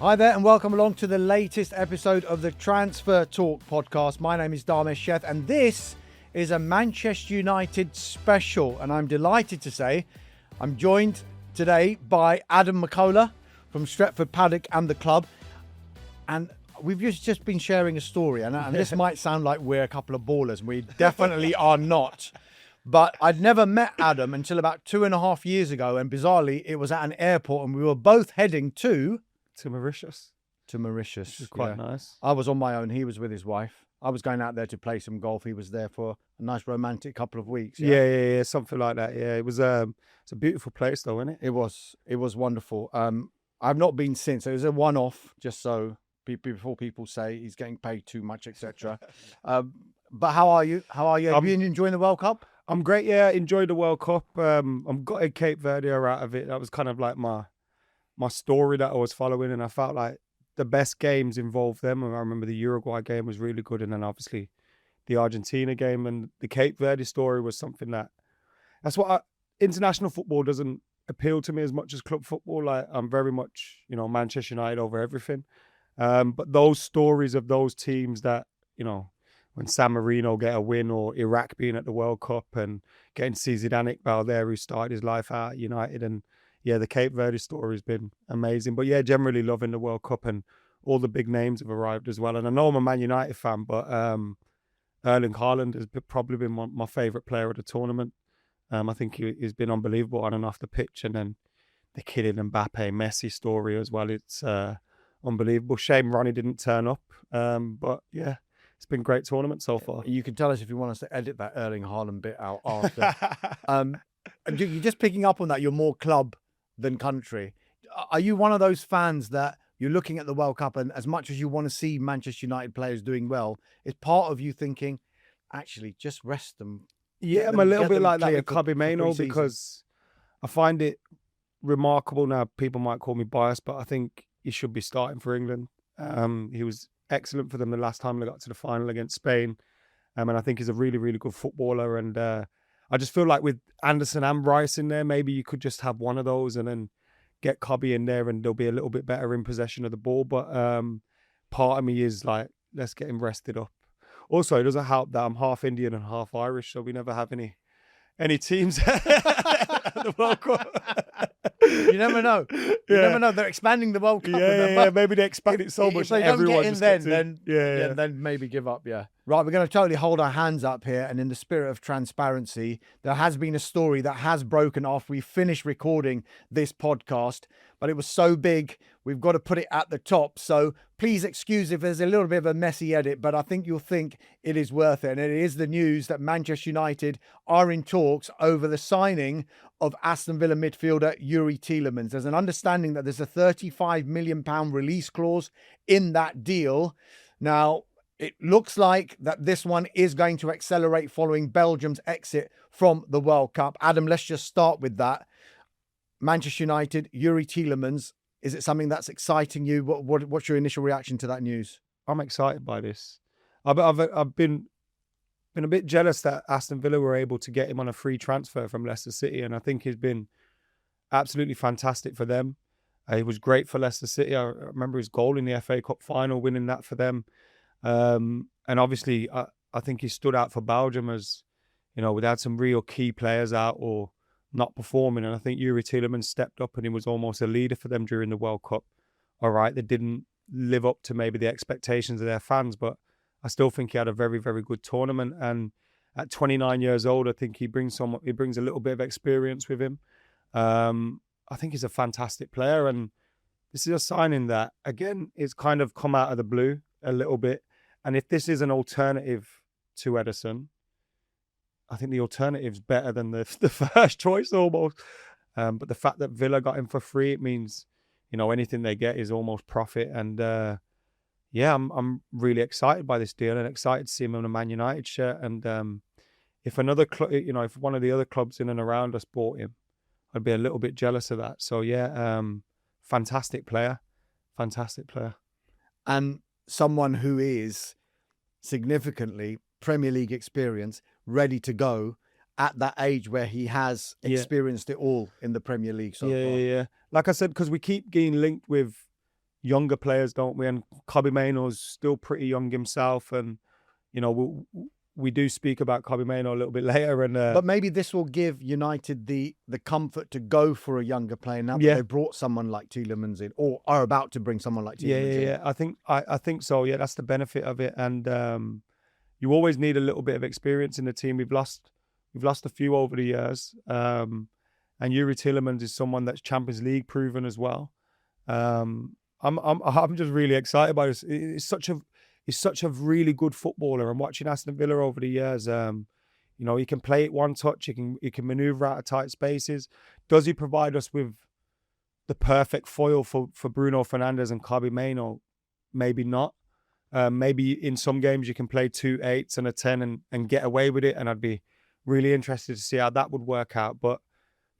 Hi there and welcome along to the latest episode of the Transfer Talk podcast. My name is Dharmesh Sheth and this is a Manchester United special, and I'm delighted to say I'm joined today by Adam McKola from Stretford, Paddock and the club, and we've just been sharing a story, and this might sound like we're a couple of ballers, and we definitely are not. But I'd never met Adam until about 2.5 years ago, and bizarrely it was at an airport and we were both heading to Mauritius. Mauritius. Which is quite nice. I was on my own. He was with his wife. I was going out there to play some golf. He was there for a nice romantic couple of weeks. Yeah, something like that. Yeah, it's a beautiful place though, isn't it? It was wonderful. I've not been since. It was a one-off, just so before people say he's getting paid too much, etc. But how are you? Have you been enjoying the World Cup? I'm great. Yeah, enjoyed the World Cup. I'm got a Cape Verde out of it. That was kind of like my story that I was following, and I felt like the best games involved them. And I remember the Uruguay game was really good, and then obviously the Argentina game, and the Cape Verde story was something that's what international football doesn't appeal to me as much as club football. Like, I'm very much, Manchester United over everything. But those stories of those teams that, when San Marino get a win, or Iraq being at the World Cup and getting to see Zidane Iqbal there, who started his life out at United, and yeah, the Cape Verde story has been amazing. But yeah, generally loving the World Cup, and all the big names have arrived as well. And I know I'm a Man United fan, but Erling Haaland has probably been my favourite player of the tournament. I think he's been unbelievable on and off the pitch. And then the Kylian Mbappe, Messi story as well. It's unbelievable. Shame Ronnie didn't turn up. But yeah, it's been a great tournament so far. You can tell us if you want us to edit that Erling Haaland bit out after. You're just picking up on that. You're more club than country. Are you one of those fans that you're looking at the World Cup, and as much as you want to see Manchester United players doing well, is part of you thinking, actually, just rest them? Yeah, I'm a little bit like that with Kobbie Mainoo, because I find it remarkable. Now, people might call me biased, but I think he should be starting for England. He was excellent for them the last time they got to the final against Spain. And I think he's a really, really good footballer. And I just feel like with Anderson and Rice in there, maybe you could just have one of those and then get Kobbie in there, and they'll be a little bit better in possession of the ball. But part of me is like, let's get him rested up. Also, it doesn't help that I'm half Indian and half Irish, so we never have any teams at the World Cup. You never know. You never know. They're expanding the World Cup. Yeah. Maybe they expand it so much. If they don't get in, then maybe give up. Yeah. Right. We're going to totally hold our hands up here, and in the spirit of transparency, there has been a story that has broken off. We finished recording this podcast, but it was so big, we've got to put it at the top. So please excuse if there's a little bit of a messy edit, but I think you'll think it is worth it. And it is the news that Manchester United are in talks over the signing of Aston Villa midfielder Youri Tielemans. There's an understanding that there's a £35 million release clause in that deal. Now, it looks like that this one is going to accelerate following Belgium's exit from the World Cup. Adam, let's just start with that. Manchester United, Youri Tielemans, is it something that's exciting you? What's your initial reaction to that news? I'm excited by this. I've been a bit jealous that Aston Villa were able to get him on a free transfer from Leicester City, and I think he's been absolutely fantastic for them. He was great for Leicester City. I remember his goal in the FA Cup final, winning that for them. And obviously, I think he stood out for Belgium as, we had some real key players out or not performing. And I think Youri Tielemans stepped up, and he was almost a leader for them during the World Cup. All right, they didn't live up to maybe the expectations of their fans, but I still think he had a very, very good tournament. And at 29 years old, I think he brings a little bit of experience with him. I think he's a fantastic player. And this is a signing that, again, it's kind of come out of the blue a little bit. And if this is an alternative to Ederson, I think the alternative's better than the first choice almost. But the fact that Villa got him for free, it means, anything they get is almost profit. And I'm really excited by this deal, and excited to see him on a Man United shirt. And if another club, if one of the other clubs in and around us bought him, I'd be a little bit jealous of that. So fantastic player. And someone who is significantly Premier League experience, ready to go at that age where he has experienced it all in the Premier League so far. Yeah. Like I said, because we keep getting linked with younger players, don't we? And Kobbie Mainoo's still pretty young himself, and we do speak about Kobbie Mainoo a little bit later. And but maybe this will give United the comfort to go for a younger player now that they brought someone like Tielemans in, or are about to bring someone like Tielemans in. Yeah. I think so. Yeah, that's the benefit of it. And you always need a little bit of experience in the team. We've lost a few over the years. And Youri Tielemans is someone that's Champions League proven as well. I'm just really excited by this. He's such a really good footballer. I'm watching Aston Villa over the years. He can play it one touch. He can maneuver out of tight spaces. Does he provide us with the perfect foil for Bruno Fernandes and Kobbie Mainoo? Maybe not. Maybe in some games you can play 2 8s and a 10 and get away with it. And I'd be really interested to see how that would work out. But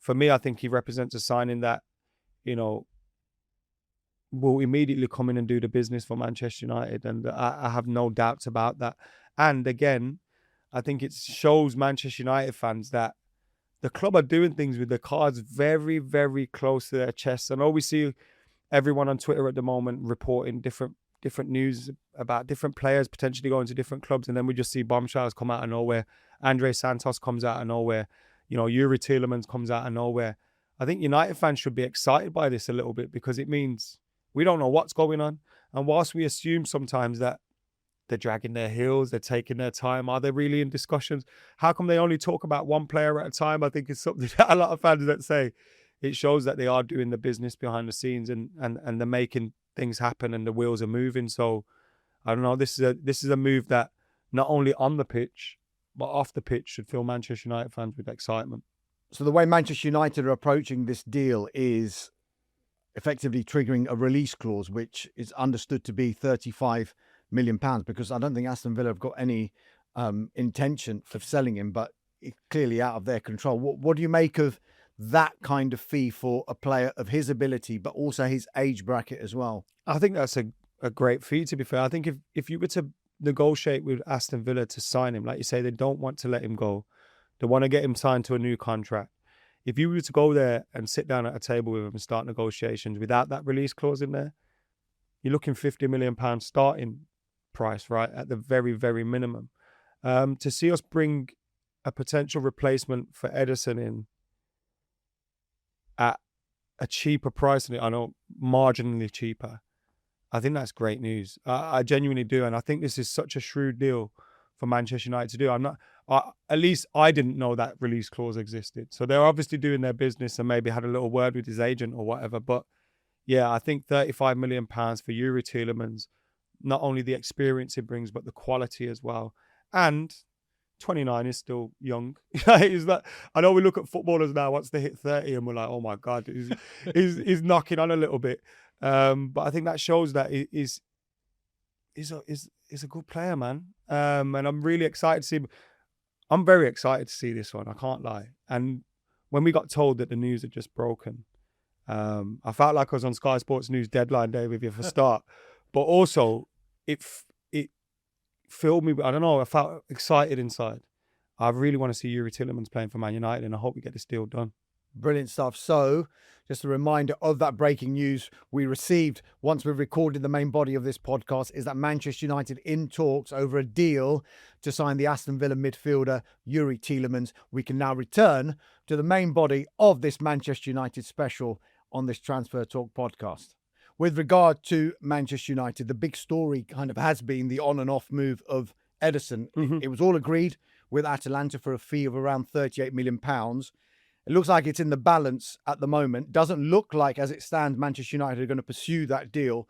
for me, I think he represents a signing that, will immediately come in and do the business for Manchester United. And I have no doubts about that. And again, I think it shows Manchester United fans that the club are doing things with the cards very, very close to their chests. I know we see everyone on Twitter at the moment reporting different news about different players potentially going to different clubs, and then we just see bombshells come out of nowhere. Andrey Santos comes out of nowhere. Youri Tielemans comes out of nowhere. I think United fans should be excited by this a little bit, because it means we don't know what's going on. And whilst we assume sometimes that they're dragging their heels, they're taking their time, are they really in discussions? How come they only talk about one player at a time? I think it's something that a lot of fans that say it shows that they are doing the business behind the scenes and they're making things happen and the wheels are moving. So I don't know. This is a move that not only on the pitch but off the pitch should fill Manchester United fans with excitement. So the way Manchester United are approaching this deal is effectively triggering a release clause, which is understood to be £35 million, because I don't think Aston Villa have got any intention of selling him, but it's clearly out of their control. What do you make of that kind of fee for a player of his ability, but also his age bracket as well? I think that's a great fee, to be fair. I think if you were to negotiate with Aston Villa to sign him, like you say, they don't want to let him go. They want to get him signed to a new contract. If you were to go there and sit down at a table with him and start negotiations without that release clause in there, you're looking £50 million starting price, right, at the very, very minimum. To see us bring a potential replacement for Ederson in at a cheaper price, I know marginally cheaper, I think that's great news. I genuinely do. And I think this is such a shrewd deal for Manchester United to do. At least I didn't know that release clause existed. So they're obviously doing their business and maybe had a little word with his agent or whatever. But yeah, I think £35 million for Youri Tielemans, not only the experience he brings, but the quality as well. And 29 is still young. I know we look at footballers now, once they hit 30 and we're like, oh my God, he's knocking on a little bit. But I think that shows that he's a good player, man. And I'm really excited to see him. I'm very excited to see this one, I can't lie. And when we got told that the news had just broken, I felt like I was on Sky Sports News deadline day with you for start. But also, it filled me, I don't know, I felt excited inside. I really want to see Youri Tielemans playing for Man United, and I hope we get this deal done. Brilliant stuff. So, just a reminder of that breaking news we received once we recorded the main body of this podcast is that Manchester United in talks over a deal to sign the Aston Villa midfielder Youri Tielemans. We can now return to the main body of this Manchester United special on this Transfer Talk podcast. With regard to Manchester United, the big story kind of has been the on and off move of Ederson. Mm-hmm. It was all agreed with Atalanta for a fee of around £38 million. It looks like it's in the balance at the moment. Doesn't look like, as it stands, Manchester United are going to pursue that deal.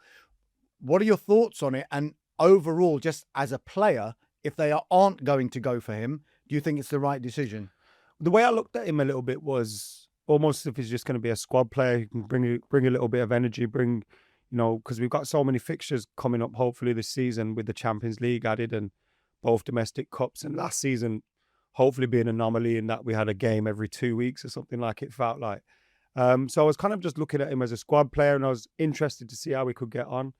What are your thoughts on it? And overall, just as a player, if they aren't going to go for him, do you think it's the right decision? The way I looked at him a little bit was almost if he's just going to be a squad player, he can bring a little bit of energy, because we've got so many fixtures coming up, hopefully this season with the Champions League added and both domestic cups, and last season hopefully be an anomaly in that we had a game every 2 weeks or something like it felt like. So I was kind of just looking at him as a squad player, and I was interested to see how we could get on.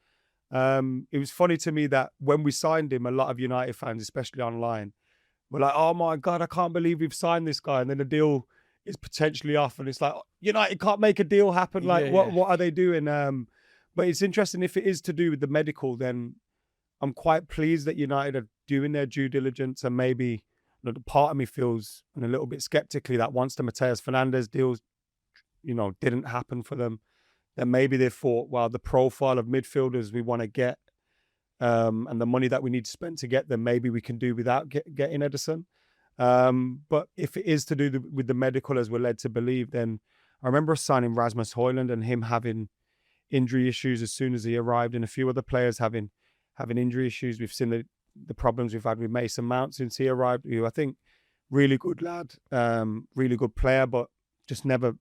It was funny to me that when we signed him, a lot of United fans, especially online, were like, oh my God, I can't believe we've signed this guy. And then the deal is potentially off, and it's like, United can't make a deal happen. Like, what are they doing? But it's interesting, if it is to do with the medical, then I'm quite pleased that United are doing their due diligence, and maybe part of me feels a little bit skeptically that once the Mateus Fernandes deals, didn't happen for them, then maybe they thought, well, the profile of midfielders we want to get, and the money that we need to spend to get them, maybe we can do without getting Ederson. But if it is to do with the medical, as we're led to believe, then I remember us signing Rasmus Højlund and him having injury issues as soon as he arrived, and a few other players having injury issues. We've seen the problems we've had with Mason Mount since he arrived, who I think really good lad, really good player, but just never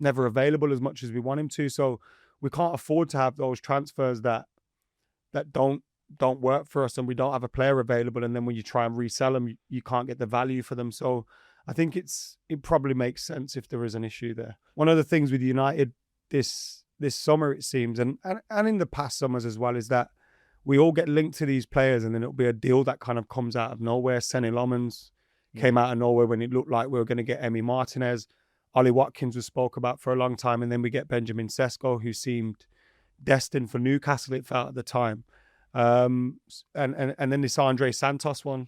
available as much as we want him to. So we can't afford to have those transfers that don't work for us, and we don't have a player available, and then when you try and resell them, you can't get the value for them. So I think it probably makes sense if there is an issue there. One of the things with United this summer, it seems, and in the past summers as well, is that we all get linked to these players, and then it'll be a deal that kind of comes out of nowhere. Tielemans came out of nowhere when it looked like we were going to get Emi Martinez. Ollie Watkins was spoke about for a long time, and then we get Benjamin Sesko, who seemed destined for Newcastle, it felt at the time. And then this Andrey Santos one,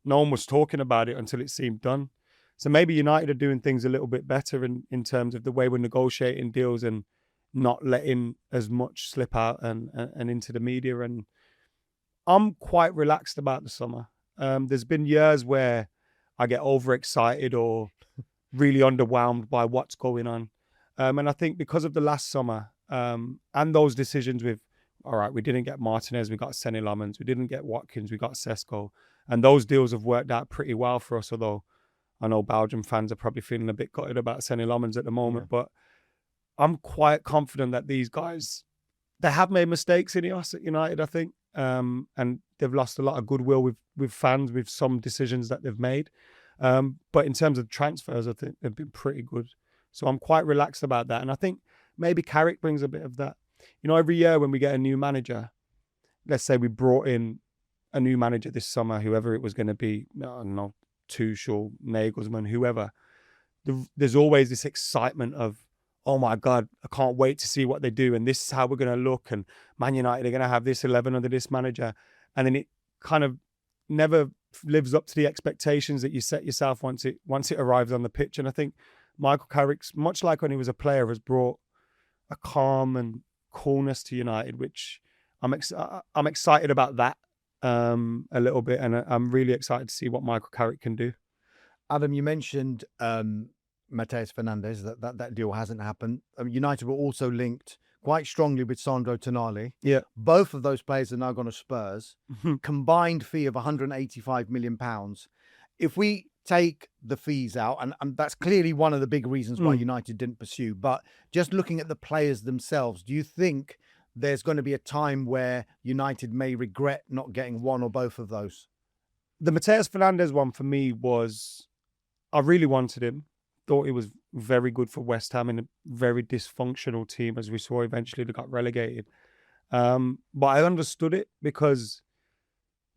no one was talking about it until it seemed done. So maybe United are doing things a little bit better in terms of the way we're negotiating deals and not letting as much slip out and into the media. And I'm quite relaxed about the summer. There's been years where I get overexcited or really underwhelmed by what's going on. And I think because of the last summer and those decisions with, all right, we didn't get Martinez, we got Tielemans, we didn't get Watkins, we got Sesko. And those deals have worked out pretty well for us, although I know Belgian fans are probably feeling a bit gutted about Tielemans at the moment. Yeah. But I'm quite confident that these guys, they have made mistakes in us at United, I think. And they've lost a lot of goodwill with fans with some decisions that they've made. But in terms of transfers, I think they've been pretty good. So I'm quite relaxed about that. And I think maybe Carrick brings a bit of that. Every year when we get a new manager, let's say we brought in a new manager this summer, whoever it was going to be, I don't know, Tuchel, Nagelsmann, whoever, there's always this excitement of, oh my God, I can't wait to see what they do. And this is how we're going to look. And Man United are going to have this 11 under this manager. And then it kind of never lives up to the expectations that you set yourself once it arrives on the pitch. And I think Michael Carrick's, much like when he was a player, has brought a calm and coolness to United, which I'm excited about that a little bit. And I'm really excited to see what Michael Carrick can do. Adam, you mentioned Mateus Fernandes, that deal hasn't happened. United were also linked quite strongly with Sandro Tonali. Yeah. Both of those players are now gone to Spurs. Combined fee of £185 million. If we take the fees out, and that's clearly one of the big reasons why United didn't pursue, but just looking at the players themselves, do you think there's going to be a time where United may regret not getting one or both of those? The Mateus Fernandes one for me was, I really wanted him. Thought he was very good for West Ham in a very dysfunctional team, as we saw eventually they got relegated. But I understood it, because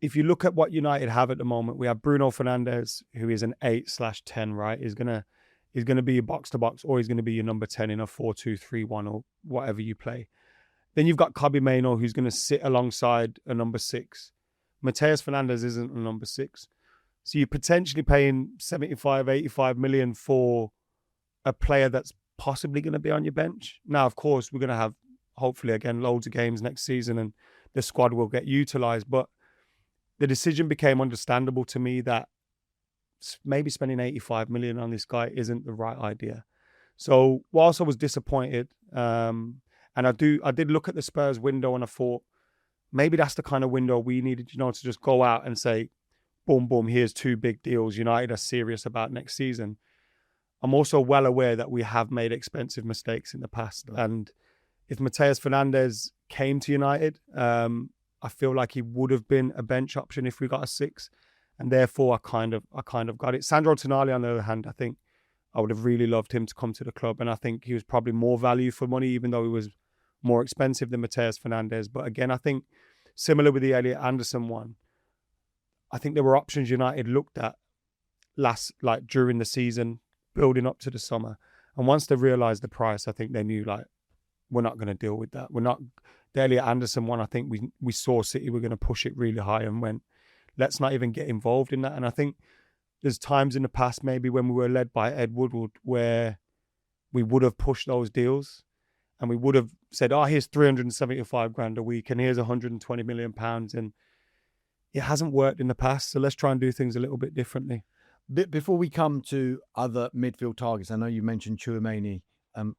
if you look at what United have at the moment, we have Bruno Fernandes, who is an 8/10, right? He's gonna be a box to box, or he's gonna be your number 10 in a 4-2-3-1 or whatever you play. Then you've got Kobbie Mainoo, who's gonna sit alongside a number 6. Mateus Fernandes isn't a number 6. So you're potentially paying 75, 85 million for a player that's possibly going to be on your bench. Now, of course, we're going to have, hopefully, again, loads of games next season and the squad will get utilised. But the decision became understandable to me that maybe spending 85 million on this guy isn't the right idea. So whilst I was disappointed, and I did look at the Spurs window and I thought, maybe that's the kind of window we needed, to just go out and say, boom, boom, here's 2 big deals. United are serious about next season. I'm also well aware that we have made expensive mistakes in the past. Right. And if Mateus Fernandes came to United, I feel like he would have been a bench option if we got a 6. And therefore, I kind of got it. Sandro Tonali, on the other hand, I think I would have really loved him to come to the club. And I think he was probably more value for money, even though he was more expensive than Mateus Fernandes. But again, I think similar with the Elliot Anderson one, I think there were options United looked at during the season, building up to the summer. And once they realised the price, I think they knew, we're not going to deal with that. We're not. The Elliot Anderson one, I think we saw City were going to push it really high and went, let's not even get involved in that. And I think there's times in the past maybe when we were led by Ed Woodward where we would have pushed those deals and we would have said, oh, here's 375 grand a week and here's 120 million pounds. And it hasn't worked in the past. So let's try and do things a little bit differently. Before we come to other midfield targets, I know you mentioned Tchouaméni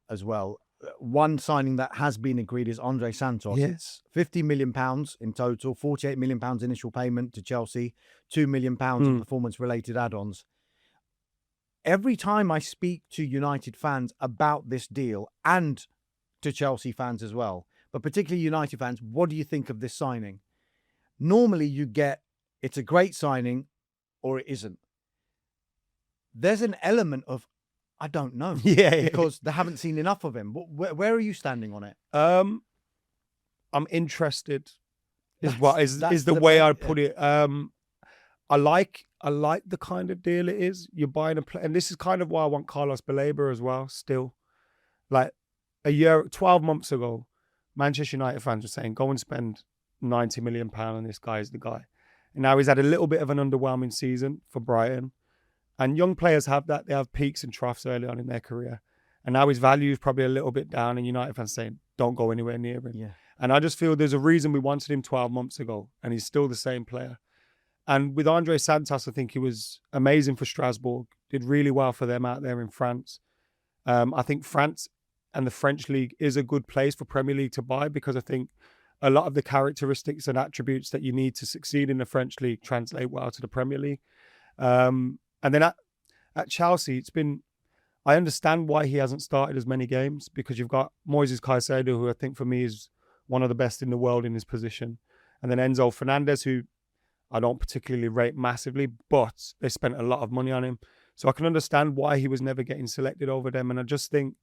as well. One signing that has been agreed is Andrey Santos. Yeah. It's £50 million in total, £48 million initial payment to Chelsea, £2 million of performance-related add-ons. Every time I speak to United fans about this deal, and to Chelsea fans as well, but particularly United fans, what do you think of this signing? Normally you get, it's a great signing or it isn't. There's an element of, I don't know. Because they haven't seen enough of him. Where are you standing on it? I'm interested. Is the way I'd put it. I like the kind of deal it is. You're buying a player, and this is kind of why I want Carlos Baleba as well. Still, like 12 months ago, Manchester United fans were saying, "Go and spend £90 million on this guy. Is the guy." And now he's had a little bit of an underwhelming season for Brighton. And young players have that. They have peaks and troughs early on in their career. And now his value is probably a little bit down. And United fans saying, don't go anywhere near him. Yeah. And I just feel there's a reason we wanted him 12 months ago. And he's still the same player. And with Andrey Santos, I think he was amazing for Strasbourg. Did really well for them out there in France. I think France and the French league is a good place for Premier League to buy because I think a lot of the characteristics and attributes that you need to succeed in the French league translate well to the Premier League. And then at Chelsea, I understand why he hasn't started as many games because you've got Moises Caicedo, who I think for me is one of the best in the world in his position. And then Enzo Fernandes, who I don't particularly rate massively, but they spent a lot of money on him. So I can understand why he was never getting selected over them. And I just think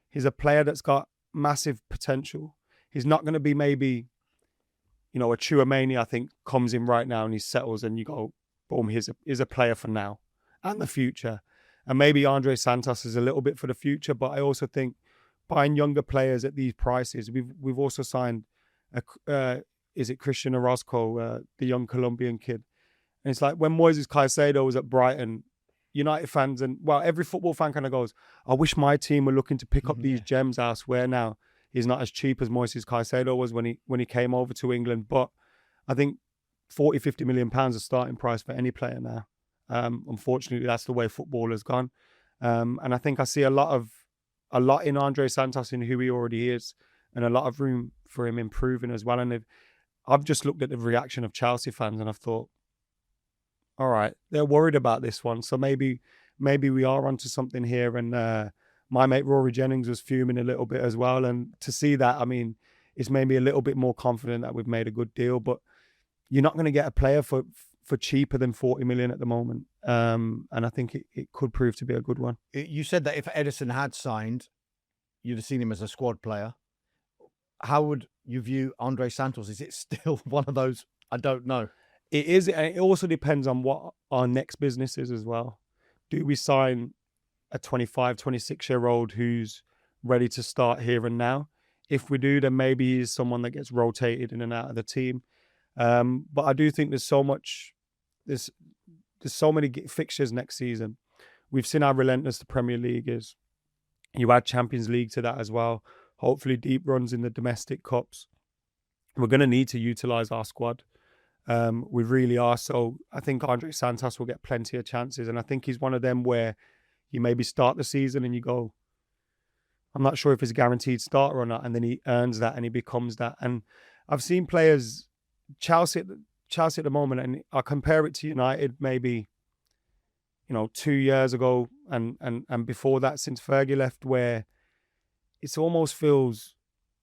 he's a player that's got massive potential. He's not going to be maybe, a Tchouaméni, I think, comes in right now and he settles and you go, boom, here's a player for now and the future. And maybe Andrey Santos is a little bit for the future, but I also think buying younger players at these prices, we've also signed, is it Christian Orozco, the young Colombian kid? And it's like when Moises Caicedo was at Brighton, United fans and, every football fan kind of goes, I wish my team were looking to pick up these gems elsewhere now. He's not as cheap as Moises Caicedo was when he came over to England, but I think 40, 50 million pounds a starting price for any player now. Unfortunately, that's the way football has gone. And I think I see a lot in Andrey Santos in who he already is and a lot of room for him improving as well. And I've just looked at the reaction of Chelsea fans and I've thought, all right, they're worried about this one. So maybe we are onto something here. And my mate Rory Jennings was fuming a little bit as well. And to see that, I mean, it's made me a little bit more confident that we've made a good deal. But you're not going to get a player for cheaper than 40 million at the moment. And I think it could prove to be a good one. You said that if Ederson had signed, you'd have seen him as a squad player. How would you view Andrey Santos? Is it still one of those, I don't know? It is. And it also depends on what our next business is as well. Do we sign a 25, 26-year-old who's ready to start here and now? If we do, then maybe he's someone that gets rotated in and out of the team. But I do think there's so many fixtures next season. We've seen how relentless the Premier League is. You add Champions League to that as well. Hopefully deep runs in the domestic cups. We're going to need to utilise our squad. We really are. So I think Andrey Santos will get plenty of chances. And I think he's one of them where you maybe start the season and you go, I'm not sure if he's a guaranteed starter or not. And then he earns that and he becomes that. And I've seen players, Chelsea at the moment, and I compare it to United maybe, 2 years ago and before that since Fergie left, where it almost feels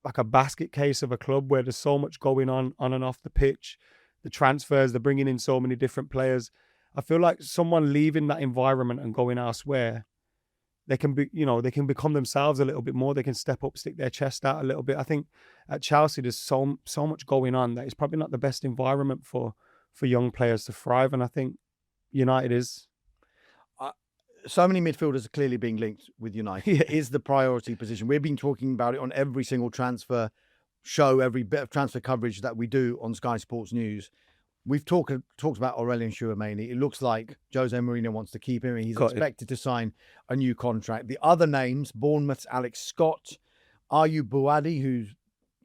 like a basket case of a club where there's so much going on and off the pitch. The transfers, they're bringing in so many different players. I feel like someone leaving that environment and going elsewhere, they can become themselves a little bit more. They can step up, stick their chest out a little bit. I think at Chelsea, there's so much going on that it's probably not the best environment for young players to thrive. And I think United is. so many midfielders are clearly being linked with United. It is the priority position. We've been talking about it on every single transfer show, every bit of transfer coverage that we do on Sky Sports News. We've talked about Aurelien Tchouameni. It looks like Jose Mourinho wants to keep him. He's expected to sign a new contract. The other names, Bournemouth's Alex Scott, Ayyoub Bouaddi, who's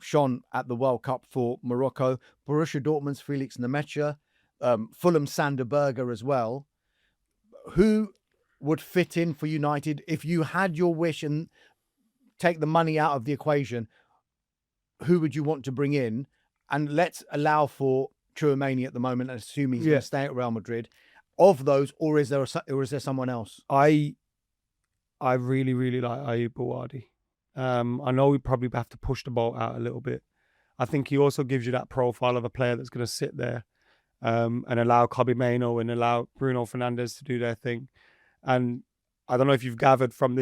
shone at the World Cup for Morocco, Borussia Dortmund's Felix Nmecha, Fulham's Sandr Berge as well. Who would fit in for United if you had your wish and take the money out of the equation? Who would you want to bring in? And let's allow for Tchouameni at the moment and assume he's going to stay at Real Madrid. Of those, or is there someone else? I really, really like Ayyoub Bouaddi. I know we probably have to push the ball out a little bit. I think he also gives you that profile of a player that's going to sit there and allow Kobbie Mainoo and allow Bruno Fernandes to do their thing. And I don't know if you've gathered from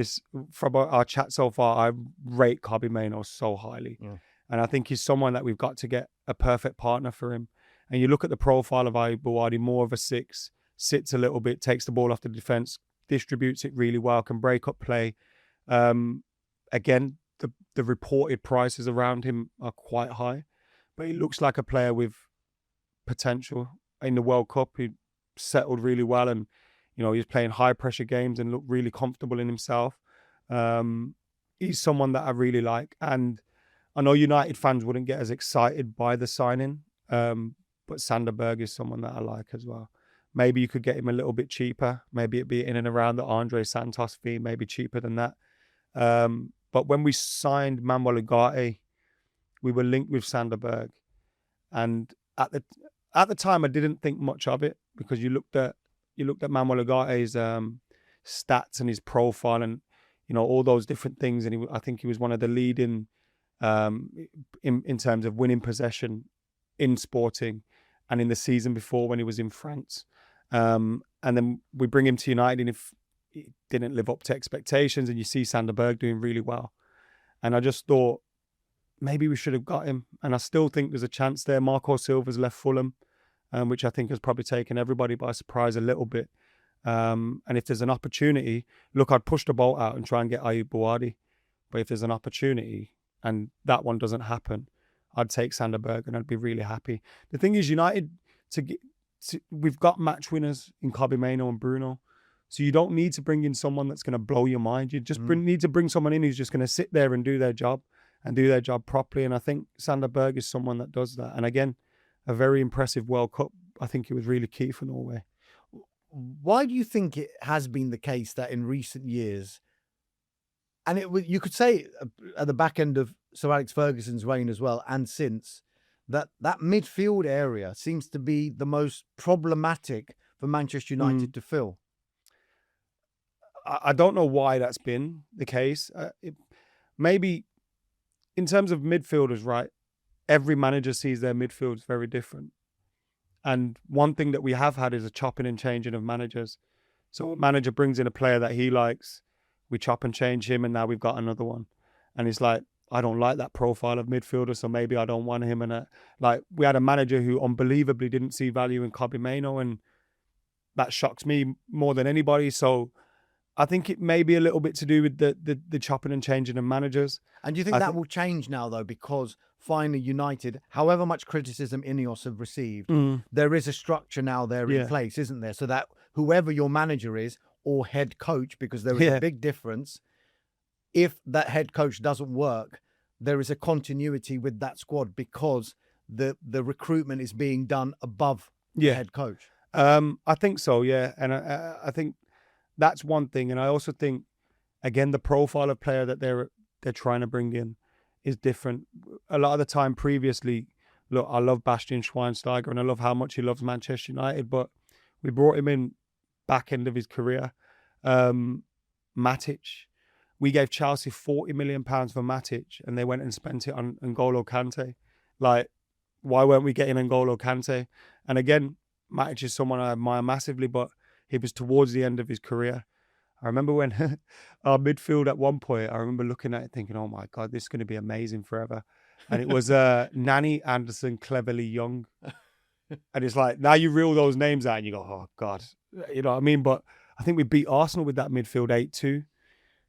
our chat so far, I rate Kobbie Mainoo so highly. Yeah. And I think he's someone that we've got to get a perfect partner for him. And you look at the profile of Ayyoub Bouaddi, more of a 6, sits a little bit, takes the ball off the defence, distributes it really well, can break up play. Again, the reported prices around him are quite high, but he looks like a player with potential. In the World Cup, he settled really well, and he was playing high pressure games and looked really comfortable in himself. He's someone that I really like, and I know United fans wouldn't get as excited by the signing, but Sandr Berge is someone that I like as well. Maybe you could get him a little bit cheaper. Maybe it'd be in and around the Andrey Santos fee, maybe cheaper than that. But when we signed Manuel Ugarte, we were linked with Sandr Berge. And at the time, I didn't think much of it, because you looked at Manuel Ugarte's stats and his profile and all those different things. And I think he was one of the leading in terms of winning possession in Sporting and in the season before when he was in France. And then we bring him to United, and if it didn't live up to expectations, and you see Sandr Berge doing really well. And I just thought maybe we should have got him. And I still think there's a chance there. Marco Silva's left Fulham, which I think has probably taken everybody by surprise a little bit. And if there's an opportunity, look, I'd push the boat out and try and get Ayyoub Bouaddi. But if there's an opportunity and that one doesn't happen, I'd take Sandr Berge and I'd be really happy. The thing is, United, we've got match winners in Kobbie Mainoo and Bruno. So you don't need to bring in someone that's going to blow your mind. You just need to bring someone in who's just going to sit there and do their job properly. And I think Sandr Berge is someone that does that. And again, a very impressive World Cup. I think it was really key for Norway. Why do you think it has been the case that in recent years, and you could say at the back end of Sir Alex Ferguson's reign as well, and since, that midfield area seems to be the most problematic for Manchester United to fill? I don't know why that's been the case. Maybe in terms of midfielders, right? Every manager sees their midfields very different. And one thing that we have had is a chopping and changing of managers. So a manager brings in a player that he likes, we chop and change him, and now we've got another one. And it's like, I don't like that profile of midfielder, so maybe I don't want him. And we had a manager who unbelievably didn't see value in Kobbie Mainoo, and that shocks me more than anybody. So I think it may be a little bit to do with the chopping and changing of managers. And do you think that will change now, though, because finally United, however much criticism Ineos have received, there is a structure now there in place, isn't there? So that whoever your manager is, or head coach, because there is a big difference, if that head coach doesn't work, there is a continuity with that squad because the recruitment is being done above the head coach. I think so, yeah. And I think that's one thing. And I also think, again, the profile of player that they're trying to bring in is different. A lot of the time previously, look, I love Bastian Schweinsteiger and I love how much he loves Manchester United, but we brought him in back end of his career. Matic, we gave Chelsea £40 million for Matic and they went and spent it on N'Golo Kante. Like, why weren't we getting N'Golo Kante? And again, Matic is someone I admire massively, but he was towards the end of his career. I remember when our midfield at one point, I remember looking at it thinking, oh my God, this is going to be amazing forever. And it was Nani, Anderson, Cleverly, Young. And it's like, now you reel those names out and you go, oh God, you know what I mean? But I think we beat Arsenal with that midfield 8-2.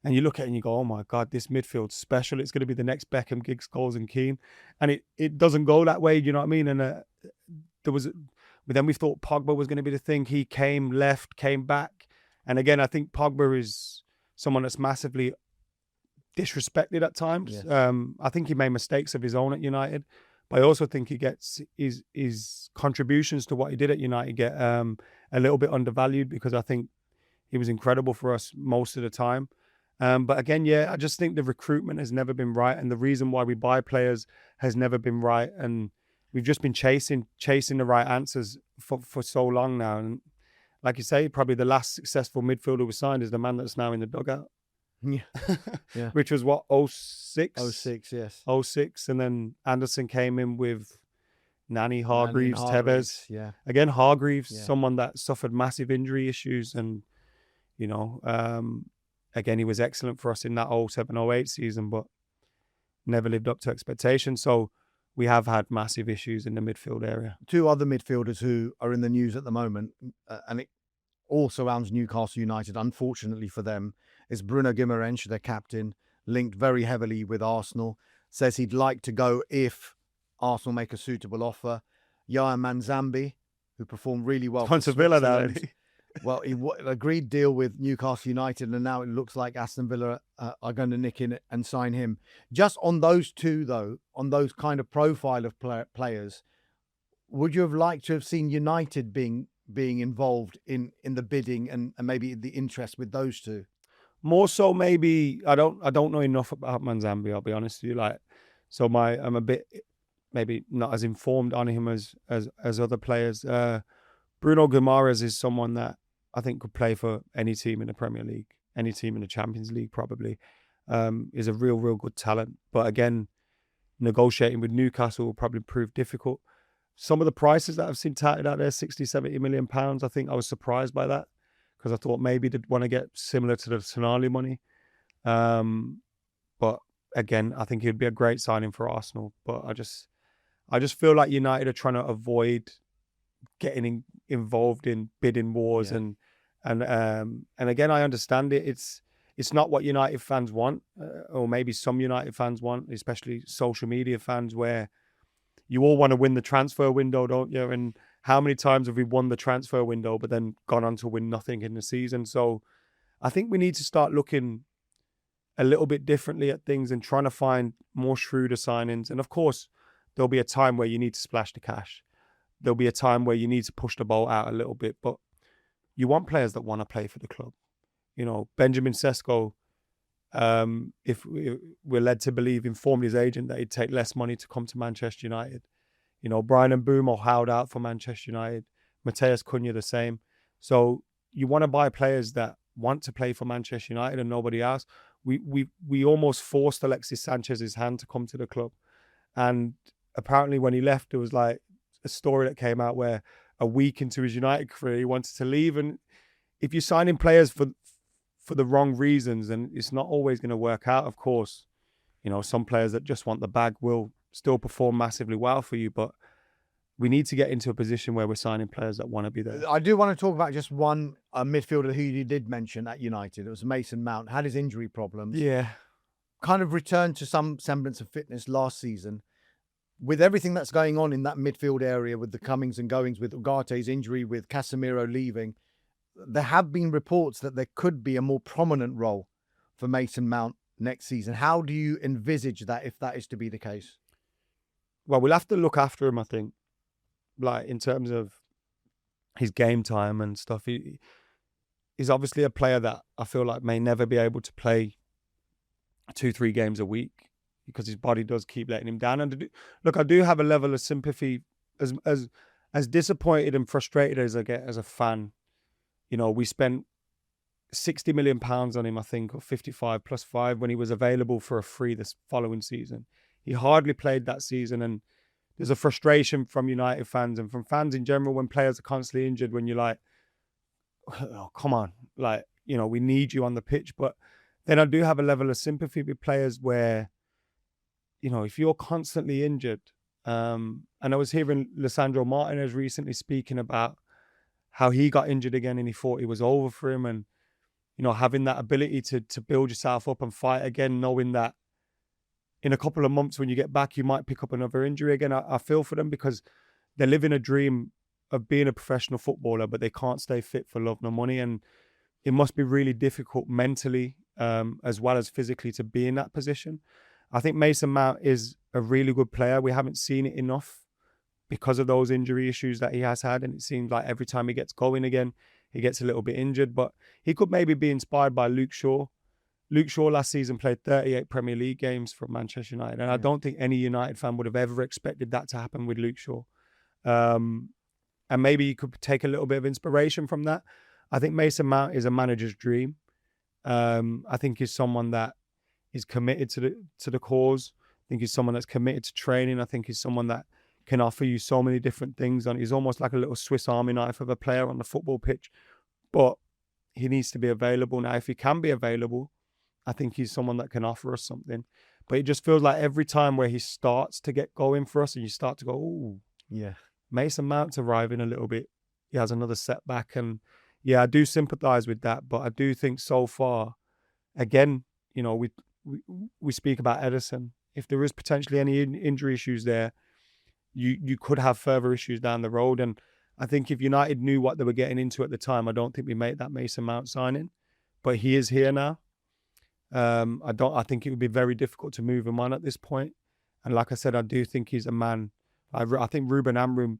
And you look at it and you go, oh my God, this midfield's special. It's going to be the next Beckham, Giggs, Scholes and Keane. And it doesn't go that way, you know what I mean? And then we thought Pogba was going to be the thing. He came, left, came back. And again, I think Pogba is someone that's massively disrespected at times. Yes. I think he made mistakes of his own at United. But I also think he gets his contributions to what he did at United get a little bit undervalued, because I think he was incredible for us most of the time. But again, I just think the recruitment has never been right, and the reason why we buy players has never been right, and we've just been chasing the right answers for so long now. And like you say, probably the last successful midfielder we signed is the man that's now in the dugout. Yeah. Which was what, 06? 06, yes. 06, and then Anderson came in with Nani, Hargreaves, Tevez. Yeah. Again, Hargreaves, someone that suffered massive injury issues, and again, he was excellent for us in that 07-08 season, but never lived up to expectations. So we have had massive issues in the midfield area. Two other midfielders who are in the news at the moment, and it all surrounds Newcastle United, unfortunately for them, is Bruno Guimaraes, their captain, linked very heavily with Arsenal, says he'd like to go if Arsenal make a suitable offer. Youri Manzambi, who performed really well for Villa now. Well, he agreed deal with Newcastle United, and now it looks like Aston Villa are going to nick in and sign him. Just on those two, though, on those kind of profile of players, would you have liked to have seen United being involved in the bidding and maybe the interest with those two? More so, maybe. I don't know enough about Manzambi, I'll be honest with you. I'm a bit maybe not as informed on him as other players. Bruno Guimaraes is someone that I think could play for any team in the Premier League, any team in the Champions League probably. Is a real good talent. But again, negotiating with Newcastle will probably prove difficult. Some of the prices that I've seen touted out there, 60, 70 million pounds, I think I was surprised by that, because I thought maybe they'd want to get similar to the Tonali money. But again, I think he'd be a great signing for Arsenal. But I just feel like United are trying to avoid getting involved in bidding wars, and again, I understand it. It's not what United fans want, or maybe some United fans want, especially social media fans, where you all want to win the transfer window, don't you? And how many times have we won the transfer window but then gone on to win nothing in the season? So I think we need to start looking a little bit differently at things and trying to find more shrewder signings. And of course, there'll be a time where you need to splash the cash. There'll be a time where you need to push the ball out a little bit, but you want players that want to play for the club. Benjamin Sesko, if we're led to believe, informed his agent that he'd take less money to come to Manchester United. Brian and Mbeumo held out for Manchester United. Mateus Cunha the same. So you want to buy players that want to play for Manchester United and nobody else. We almost forced Alexis Sanchez's hand to come to the club, and apparently when he left, there was like a story that came out where a week into his United career he wanted to leave. And if you're signing players for the wrong reasons, and it's not always going to work out, of course. Some players that just want the bag will still perform massively well for you, but we need to get into a position where we're signing players that want to be there. I do want to talk about just one midfielder who you did mention at United. It was Mason Mount. Had his injury problems. Yeah. Kind of returned to some semblance of fitness last season. With everything that's going on in that midfield area, with the comings and goings, with Ugarte's injury, with Casemiro leaving, there have been reports that there could be a more prominent role for Mason Mount next season. How do you envisage that if that is to be the case? Well, we'll have to look after him, I think, like in terms of his game time and stuff. He's obviously a player that I feel like may never be able to play 2-3 games a week, because his body does keep letting him down. And look, I do have a level of sympathy, as disappointed and frustrated as I get as a fan. We spent £60 million on him, I think, or 55 plus 5 when he was available for a free this following season. He hardly played that season, and there's a frustration from United fans and from fans in general when players are constantly injured, when you're like, oh, come on, like, we need you on the pitch. But then I do have a level of sympathy with players where, if you're constantly injured, and I was hearing Lisandro Martinez recently speaking about how he got injured again and he thought it was over for him, and having that ability to build yourself up and fight again, knowing that in a couple of months when you get back, you might pick up another injury again. I feel for them because they're living a dream of being a professional footballer, but they can't stay fit for love nor money. And it must be really difficult mentally as well as physically to be in that position. I think Mason Mount is a really good player. We haven't seen it enough because of those injury issues that he has had. And it seems like every time he gets going again, he gets a little bit injured. But he could maybe be inspired by Luke Shaw. Luke Shaw last season played 38 Premier League games for Manchester United. And I don't think any United fan would have ever expected that to happen with Luke Shaw. And maybe you could take a little bit of inspiration from that. I think Mason Mount is a manager's dream. I think he's someone that is committed to the cause. I think he's someone that's committed to training. I think he's someone that can offer you so many different things. And he's almost like a little Swiss Army knife of a player on the football pitch. But he needs to be available. Now, if he can be available, I think he's someone that can offer us something. But it just feels like every time where he starts to get going for us and you start to go, oh, yeah, Mason Mount's arriving a little bit. He has another setback. And yeah, I do sympathise with that. But I do think so far, again, we speak about Ederson. If there is potentially any injury issues there, you could have further issues down the road. And I think if United knew what they were getting into at the time, I don't think we made that Mason Mount signing. But he is here now. I think it would be very difficult to move him on at this point. And like I said, I do think he's a man. I think Ruben Amorim,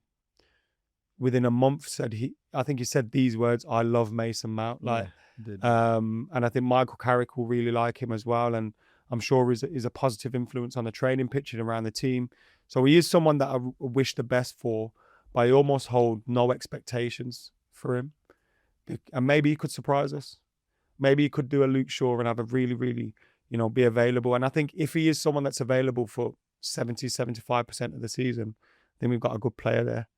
within a month, said he said these words: "I love Mason Mount." And I think Michael Carrick will really like him as well. And I'm sure he's a positive influence on the training pitch and around the team. So he is someone that I wish the best for, but I almost hold no expectations for him. And maybe he could surprise us. Maybe he could do a Luke Shaw and have a really, really, be available. And I think if he is someone that's available for 70-75% of the season, then we've got a good player there.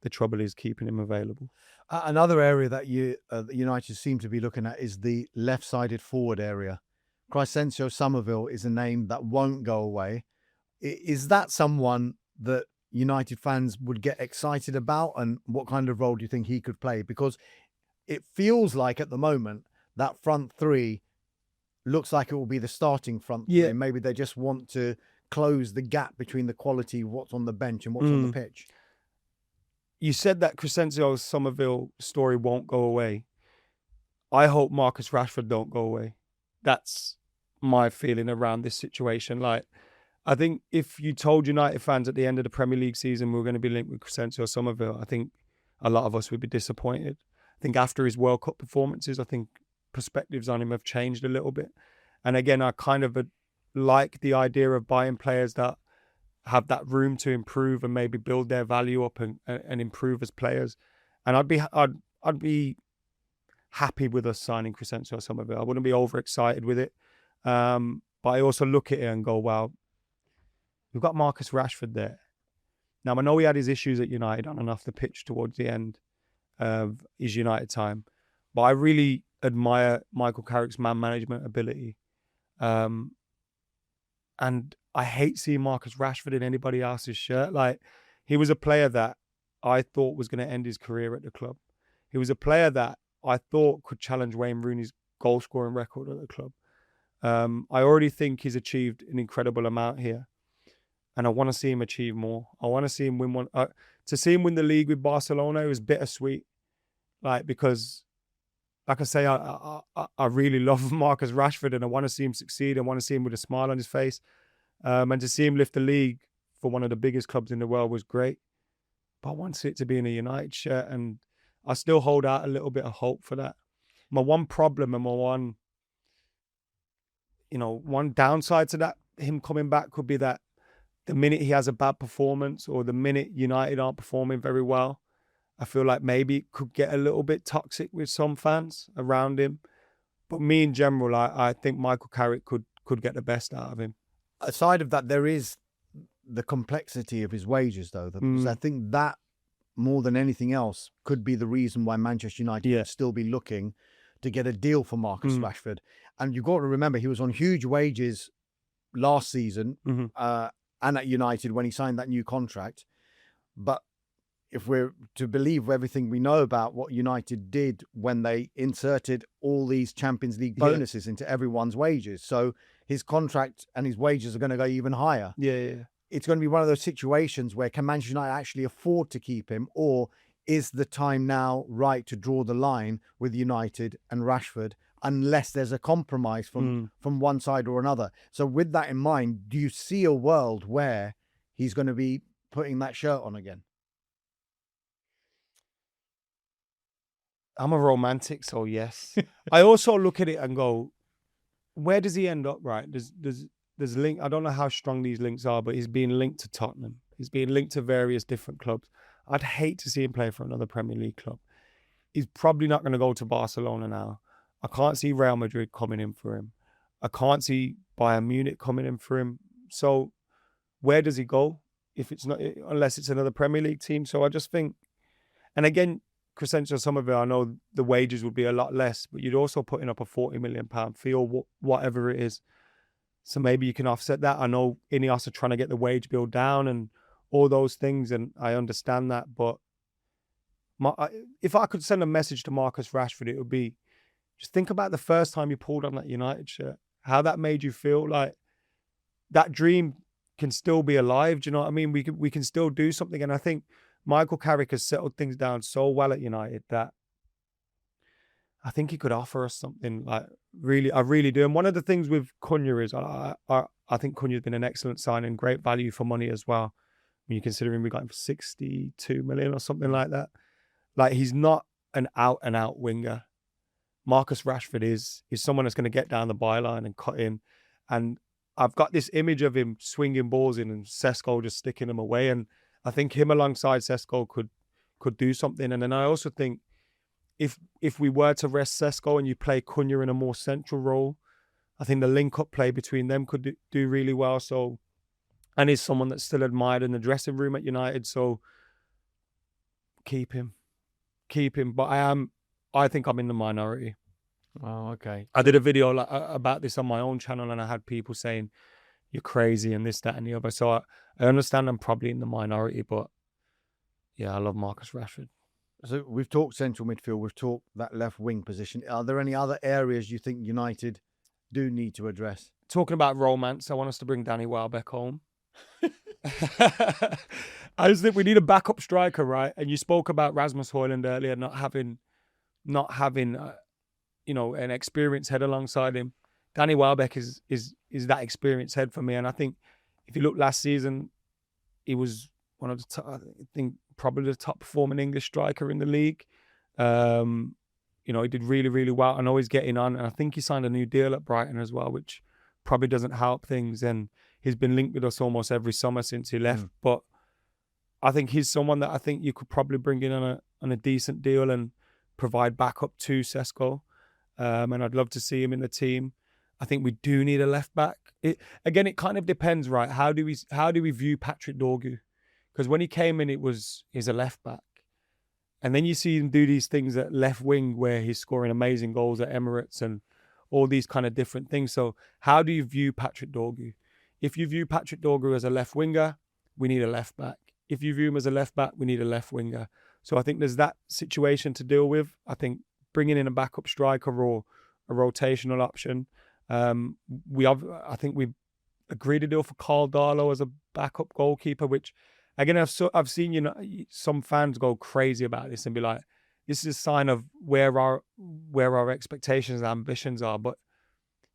The trouble is keeping him available. Another area that United seem to be looking at is the left-sided forward area. Crescencio Summerville is a name that won't go away. Is that someone that United fans would get excited about? And what kind of role do you think he could play? Because it feels like at the moment that front three looks like it will be the starting front three. Maybe they just want to close the gap between the quality of what's on the bench and what's on the pitch. You said that Crescencio Summerville story won't go away. I hope Marcus Rashford don't go away. That's my feeling around this situation. Like, I think if you told United fans at the end of the Premier League season we were going to be linked with Crescencio Summerville, I think a lot of us would be disappointed. I think after his World Cup performances, I think perspectives on him have changed a little bit. And again, I kind of like the idea of buying players that have that room to improve and maybe build their value up and improve as players. And I'd be happy with us signing Crescencio Summerville. I wouldn't be overexcited with it. But I also look at it and go, wow, we've got Marcus Rashford there. Now, I know he had his issues at United on and off the pitch towards the end of his United time, but I really admire Michael Carrick's man management ability. And I hate seeing Marcus Rashford in anybody else's shirt. Like, he was a player that I thought was going to end his career at the club. He was a player that I thought could challenge Wayne Rooney's goal scoring record at the club. I already think he's achieved an incredible amount here. And I want to see him achieve more. I want to see him win one. To see him win the league with Barcelona was bittersweet. Because, like I say, I really love Marcus Rashford and I want to see him succeed. I want to see him with a smile on his face. And to see him lift the league for one of the biggest clubs in the world was great. But I want it to be in a United shirt. And I still hold out a little bit of hope for that. My one problem and my one downside to that, him coming back, could be that the minute he has a bad performance or the minute United aren't performing very well, I feel like maybe it could get a little bit toxic with some fans around him. But me in general, I think Michael Carrick could get the best out of him. Aside of that, there is the complexity of his wages, though. Because I think that, more than anything else, could be the reason why Manchester United would still be looking to get a deal for Marcus Rashford. And you've got to remember, he was on huge wages last season and at United when he signed that new contract. But if we're to believe everything we know about what United did when they inserted all these Champions League bonuses into everyone's wages. So his contract and his wages are going to go even higher. Yeah. It's going to be one of those situations where can Manchester United actually afford to keep him, or is the time now right to draw the line with United and Rashford unless there's a compromise from one side or another? So with that in mind, do you see a world where he's going to be putting that shirt on again? I'm a romantic, so yes. I also look at it and go, where does he end up, right? There's link. I don't know how strong these links are, but he's being linked to Tottenham. He's being linked to various different clubs. I'd hate to see him play for another Premier League club. He's probably not going to go to Barcelona now. I can't see Real Madrid coming in for him. I can't see Bayern Munich coming in for him. So where does he go if it's not, unless it's another Premier League team? So I just think, and again, Crescencio Summerville, I know the wages would be a lot less, but you'd also putting up a £40 million fee or whatever it is. So maybe you can offset that. I know Ineos are trying to get the wage bill down and all those things, and I understand that. But if I could send a message to Marcus Rashford, it would be, just think about the first time you pulled on that United shirt, how that made you feel. Like, that dream can still be alive. Do you know what I mean? We can still do something. And I think Michael Carrick has settled things down so well at United that I think he could offer us something. Like, really, I really do. And one of the things with Cunha is I think Cunha's been an excellent signing, great value for money as well. When you consider him, we got him for 62 million or something like that. Like, he's not an out and out winger. Marcus Rashford is someone that's going to get down the byline and cut in. And I've got this image of him swinging balls in and Sesko just sticking them away. And I think him alongside Sesko could do something. And then I also think if we were to rest Sesko and you play Cunha in a more central role, I think the link-up play between them could do really well. So, and he's someone that's still admired in the dressing room at United. So keep him. But I think I'm in the minority. Oh, okay. I did a video about this on my own channel, and I had people saying, you're crazy and this, that, and the other. So I understand I'm probably in the minority, but yeah, I love Marcus Rashford. So we've talked central midfield, we've talked that left wing position. Are there any other areas you think United do need to address? Talking about romance, I want us to bring Danny Welbeck home. I just think we need a backup striker, right? And you spoke about Rasmus Højlund earlier, not having an experienced head alongside him. Danny Welbeck is that experienced head for me. And I think if you look last season, he was one of the I think probably the top performing English striker in the league. He did really, really well. I know he's getting on, and I think he signed a new deal at Brighton as well, which probably doesn't help things. And he's been linked with us almost every summer since he left. But I think he's someone that I think you could probably bring in on a decent deal and provide backup to Sesko. And I'd love to see him in the team. I think we do need a left back. It kind of depends, right? How do we view Patrick Dorgu? Because when he came in, he's a left back. And then you see him do these things at left wing where he's scoring amazing goals at Emirates and all these kind of different things. So how do you view Patrick Dorgu? If you view Patrick Dorgu as a left winger, we need a left back. If you view him as a left back, we need a left winger. So I think there's that situation to deal with. I think bringing in a backup striker or a rotational option. I think we agreed a deal for Carl Darlow as a backup goalkeeper, which again, I've seen some fans go crazy about this and be like, this is a sign of where our expectations and ambitions are. But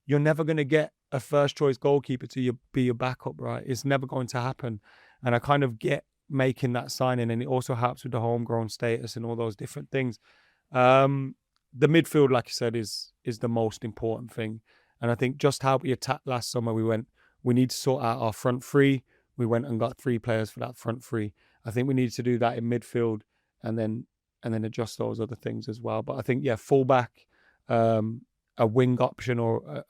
you're never going to get a first choice goalkeeper to be your backup, right? It's never going to happen. And I kind of get making that signing, and it also helps with the homegrown status and all those different things. The midfield, like you said, is the most important thing. And I think just how we attacked last summer, we need to sort out our front three. We went and got 3 players for that front three. I think we need to do that in midfield and then adjust those other things as well. But I think, fullback, a wing option or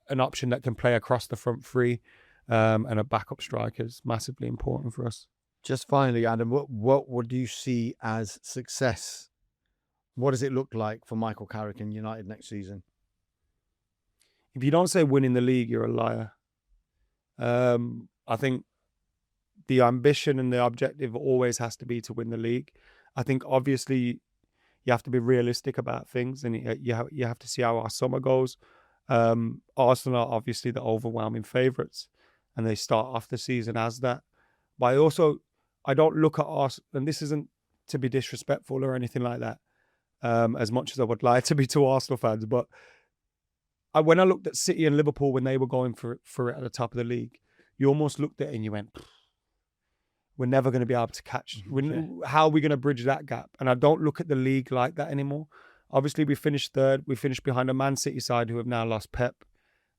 an option that can play across the front three, and a backup striker is massively important for us. Just finally, Adam, what would you see as success? What does it look like for Michael Carrick in United next season? If you don't say winning the league, you're a liar. I think the ambition and the objective always has to be to win the league. I think obviously you have to be realistic about things, and you have to see how our summer goes. Arsenal are obviously the overwhelming favourites, and they start off the season as that. But I don't look at Arsenal, and this isn't to be disrespectful or anything like that, as much as I would like to be to Arsenal fans. But when I looked at City and Liverpool when they were going for it at the top of the league, you almost looked at it and you went, we're never going to be able to catch. How are we going to bridge that gap? And I don't look at the league like that anymore. Obviously, we finished third. We finished behind a Man City side who have now lost Pep.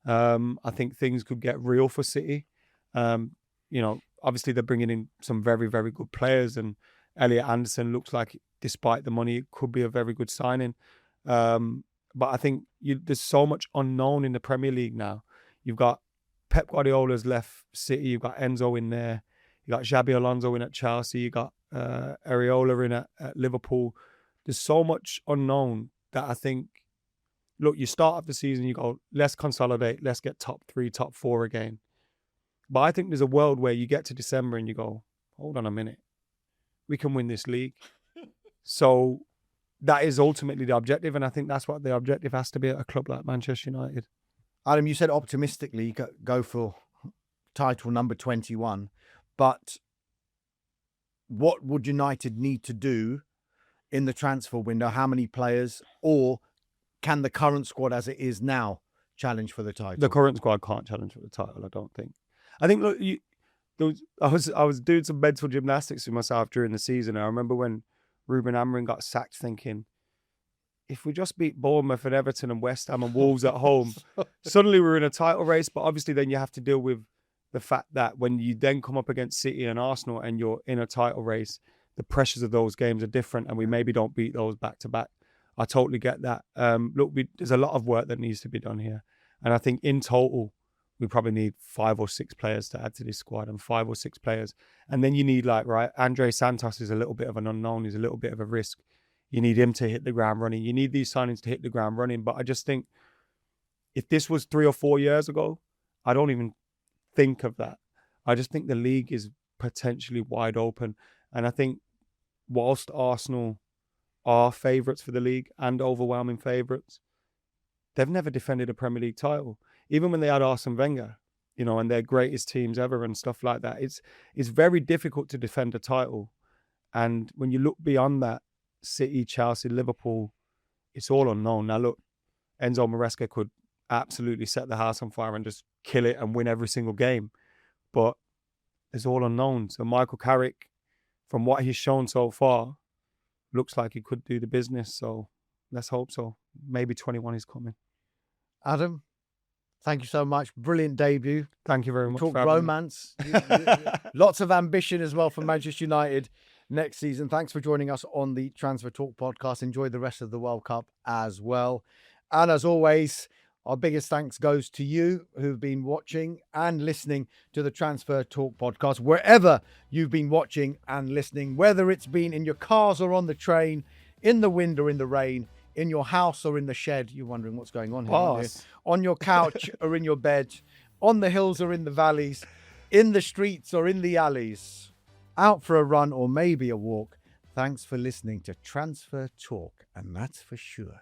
I think things could get real for City. Obviously, they're bringing in some very, very good players. And Elliot Anderson looks like, despite the money, it could be a very good signing. But I think there's so much unknown in the Premier League now. You've got Pep Guardiola's left City. You've got Enzo in there. You got Xabi Alonso in at Chelsea. You got Areola in at Liverpool. There's so much unknown that I think, look, you start off the season, you go, let's consolidate, let's get top 3, top 4 again. But I think there's a world where you get to December and you go, hold on a minute, we can win this league. So that is ultimately the objective, and I think that's what the objective has to be at a club like Manchester United. Adam, you said optimistically go for title number 21, but what would United need to do in the transfer window? How many players, or can the current squad as it is now challenge for the title? The current squad can't challenge for the title, I don't think. I think, look, I was doing some mental gymnastics with myself during the season. I remember when Ruben Amorim got sacked, thinking, if we just beat Bournemouth and Everton and West Ham and Wolves at home, suddenly we're in a title race. But obviously then you have to deal with the fact that when you then come up against City and Arsenal and you're in a title race, the pressures of those games are different, and we maybe don't beat those back to back. I totally get that. Look, there's a lot of work that needs to be done here. And I think in total, we probably need 5 or 6 players to add to this squad, and 5 or 6 players. And then you need, Andrey Santos is a little bit of an unknown. He's a little bit of a risk. You need him to hit the ground running. You need these signings to hit the ground running. But I just think if this was 3 or 4 years ago, I don't even think of that. I just think the league is potentially wide open. And I think whilst Arsenal are favourites for the league and overwhelming favourites, they've never defended a Premier League title. Even when they had Arsene Wenger, and their greatest teams ever and stuff like that, it's very difficult to defend a title. And when you look beyond that, City, Chelsea, Liverpool, it's all unknown. Now look, Enzo Maresca could absolutely set the house on fire and just kill it and win every single game. But it's all unknown. So Michael Carrick, from what he's shown so far, looks like he could do the business. So let's hope so. Maybe 21 is coming. Adam, thank you so much. Brilliant debut. Thank you very much. Talk romance. Lots of ambition as well for Manchester United next season. Thanks for joining us on the Transfer Talk podcast. Enjoy the rest of the World Cup as well. And as always, our biggest thanks goes to you who've been watching and listening to the Transfer Talk podcast, wherever you've been watching and listening, whether it's been in your cars or on the train, in the wind or in the rain, in your house or in the shed. You're wondering what's going on here. On your couch or in your bed, on the hills or in the valleys, in the streets or in the alleys, out for a run or maybe a walk. Thanks for listening to Transfer Talk, and that's for sure.